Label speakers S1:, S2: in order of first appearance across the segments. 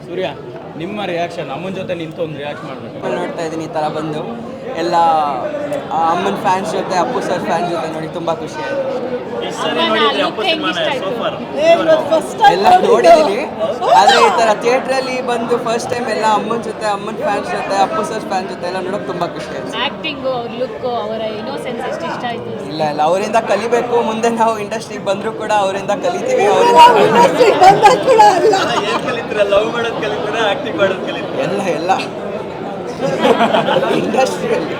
S1: ಸೂರ್ಯ, ನಿಮ್ಮ ರಿಯಾಕ್ಷನ್ ಅಮ್ಮನ ಜೊತೆ ನಿಂತು ಒಂದು ರಿಯಾಕ್ಟ್ ಮಾಡಬೇಕು.
S2: ನೋಡ್ತಾ ಇದ್ದೀನಿ ಈ ಥರ ಬಂದು ಎಲ್ಲ ಅಮ್ಮನ ಫ್ಯಾನ್ಸ್ ಜೊತೆ, ಅಪ್ಪು ಸರ್ ಫ್ಯಾನ್ಸ್ ಜೊತೆ ನೋಡಿ ತುಂಬ ಖುಷಿ ಆಯಿತು. ಎಲ್ಲ ನೋಡಿದ್ದೀನಿ, ಆದರೆ ಈ ಥರ ಥಿಯೇಟ್ರಲ್ಲಿ ಬಂದು ಫಸ್ಟ್ ಟೈಮ್ ಎಲ್ಲ ಅಮ್ಮನ ಜೊತೆ, ಅಮ್ಮನ ಫ್ಯಾನ್ಸ್ ಜೊತೆ, ಅಪ್ಪು ಸರ್ ಫ್ಯಾನ್ಸ್ ಜೊತೆ ಎಲ್ಲ ನೋಡೋಕೆ ತುಂಬ ಖುಷಿ ಆಯಿತು.
S3: ಆಕ್ಟಿಂಗು, ಲುಕ್, ಅವರ ಇನ್ನೋಸೆನ್ಸ್ ಎಷ್ಟು ಇಷ್ಟ ಆಯಿತು.
S2: ಇಲ್ಲ ಅವರಿಂದ ಕಲಿಬೇಕು. ಮುಂದೆ ನಾವು ಇಂಡಸ್ಟ್ರಿಗೆ ಬಂದರೂ ಕೂಡ ಅವರಿಂದ ಕಲಿತೀವಿ. ಎಲ್ಲ ಇಂಡಸ್ಟ್ರಿಯಲ್ಲಿ.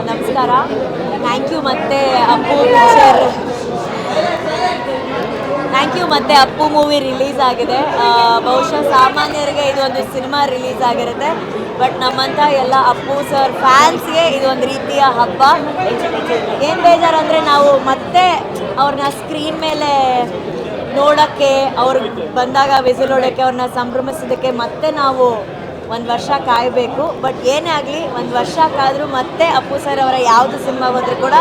S4: ನಮಸ್ಕಾರ. ಥ್ಯಾಂಕ್ ಯು ಮತ್ತೆ ಅಪ್ಪು ಮೂವಿ ರಿಲೀಸ್ ಆಗಿದೆ. ಬಹುಶಃ ಸಾಮಾನ್ಯರಿಗೆ ಇದೊಂದು ಸಿನಿಮಾ ರಿಲೀಸ್ ಆಗಿರುತ್ತೆ, ಬಟ್ ನಮ್ಮಂಥ ಎಲ್ಲ ಅಪ್ಪು ಸರ್ ಫ್ಯಾನ್ಸ್ಗೆ ಇದೊಂದು ರೀತಿಯ ಹಬ್ಬ. ಏನು ಬೇಜಾರಂದರೆ ನಾವು ಮತ್ತೆ ಅವ್ರನ್ನ ಸ್ಕ್ರೀನ್ ಮೇಲೆ ನೋಡೋಕ್ಕೆ, ಅವ್ರಿಗೆ ಬಂದಾಗ ವಿಸಿಲ್ ಹೊಡೋಕ್ಕೆ, ಅವ್ರನ್ನ ಸಂಭ್ರಮಿಸೋದಕ್ಕೆ ಮತ್ತೆ ನಾವು ಒಂದು ವರ್ಷ ಕಾಯಬೇಕು. ಬಟ್ ಏನೇ ಆಗಲಿ, ಒಂದು ವರ್ಷ ಕಾದರೂ ಮತ್ತೆ ಅಪ್ಪು ಸರ್ ಅವರ ಯಾವುದು ಸಿನಿಮಾ ಬಂದರೂ ಕೂಡ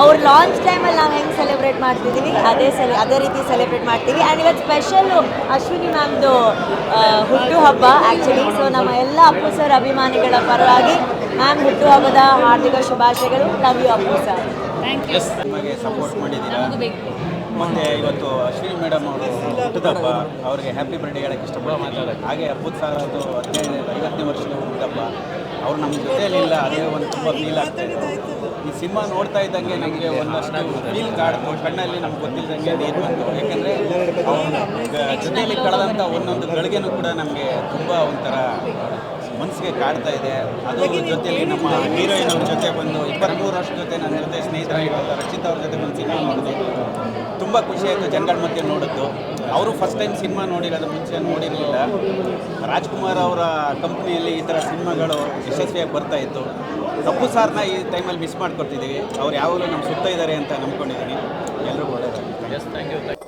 S4: ಅವ್ರ ಲಾಂಚ್ ಟೈಮಲ್ಲಿ ನಾವು ಹೆಂಗೆ ಸೆಲೆಬ್ರೇಟ್ ಮಾಡ್ತಿದ್ದೀವಿ ಅದೇ ರೀತಿ ಸೆಲೆಬ್ರೇಟ್ ಮಾಡ್ತೀವಿ. ಆ್ಯಂಡ್ ಇವತ್ತು ಸ್ಪೆಷಲ್ಲು ಅಶ್ವಿನಿ ಮ್ಯಾಮ್ದು ಹುಟ್ಟುಹಬ್ಬ ಆ್ಯಕ್ಚುಲಿ. ಸೊ ನಮ್ಮ ಎಲ್ಲ ಅಪ್ಪು ಸರ್ ಅಭಿಮಾನಿಗಳ ಪರವಾಗಿ ಮ್ಯಾಮ್ ಹುಟ್ಟುಹಬ್ಬದ ಹಾರ್ದಿಕ ಶುಭಾಶಯಗಳು. Love you Appu sir.
S3: Thank you.
S1: ನಿಮಗೆ ಸಪೋರ್ಟ್ ಮಾಡಿದ್ದೀರಾ.
S3: ನಮಗೂ ಬೇಕು.
S1: ಮತ್ತು ಇವತ್ತು ಅಶ್ವಿನಿ ಮೇಡಮ್ ಅವರು ಹುಟ್ಟುಹಬ್ಬ, ಅವ್ರಿಗೆ ಹ್ಯಾಪಿ ಬರ್ಡೇ ಹೇಳೋಕ್ಕೆ ಇಷ್ಟಪಟ್ಟು ಮಾತಾಡೋದು. ಹಾಗೆ ಅಪ್ಪು ಸರ್ ಅದು 50ನೇ ವರ್ಷದ ಹುಟ್ಟುಹಬ್ಬ. ಅವ್ರು ನಮ್ಮ ಜೊತೆಯಲ್ಲಿಲ್ಲ, ಅದೇ ಒಂದು ತುಂಬ ಫೀಲ್ ಆಗ್ತಾಯಿದೆ. ಈ ಸಿನಿಮಾ ನೋಡ್ತಾ ಇದ್ದಂಗೆ ನಮಗೆ ಒಂದಷ್ಟು ಫೀಲ್ ಕಾಡ್ತು, ಕಣ್ಣಲ್ಲಿ ನಮ್ಗೆ ಗೊತ್ತಿಲ್ಲದಂಗೆ ನೀರು ಬಂತು. ಯಾಕೆಂದರೆ ಜೊತೆಯಲ್ಲಿ ಕಳೆದಂಥ ಒಂದೊಂದು ಗಳಿಗೆನೂ ಕೂಡ ನಮಗೆ ತುಂಬ ಒಂಥರ ಮನಸ್ಸಿಗೆ ಕಾಡ್ತಾ ಇದೆ. ಅದು ಜೊತೆಯಲ್ಲಿ ನಮ್ಮ ಹೀರೋಯಿನ್ ಅವ್ರ ಜೊತೆ ಬಂದು 23 ವರ್ಷದ ಜೊತೆ ನನ್ನ ಜೊತೆ ಸ್ನೇಹಿತರಾಗಿರುವಂಥ ರಕ್ಷಿತ್ ಅವ್ರ ಜೊತೆ ಒಂದು ಸಿನಿಮಾ ನೋಡಿದೆ. ತುಂಬ ಖುಷಿಯಾಯಿತು ಜನಗಳ ಮಧ್ಯೆ ನೋಡಿದ್ದು. ಅವರು ಫಸ್ಟ್ ಟೈಮ್ ಸಿನಿಮಾ ನೋಡಿರೋದು, ಮುಂಚೆ ನೋಡಿರಲಿಲ್ಲ. ರಾಜ್ಕುಮಾರ್ ಅವರ ಕಂಪ್ನಿಯಲ್ಲಿ ಈ ಥರ ಸಿನಿಮಾಗಳು ಯಶಸ್ವಿಯಾಗಿ ಬರ್ತಾಯಿತ್ತು. ಅಪ್ಪು ಸಾರ್ನ ಈ ಟೈಮಲ್ಲಿ ಮಿಸ್ ಮಾಡ್ಕೊಡ್ತಿದ್ದೀವಿ. ಅವ್ರು ಯಾವಾಗಲೂ ನಮ್ಮ ಸುತ್ತ ಇದ್ದಾರೆ ಅಂತ ನಂಬ್ಕೊಂಡಿದ್ದೀನಿ. ಎಲ್ರಿಗೂ ಒಳ್ಳೆಯದಾಗಲಿ. Thank you.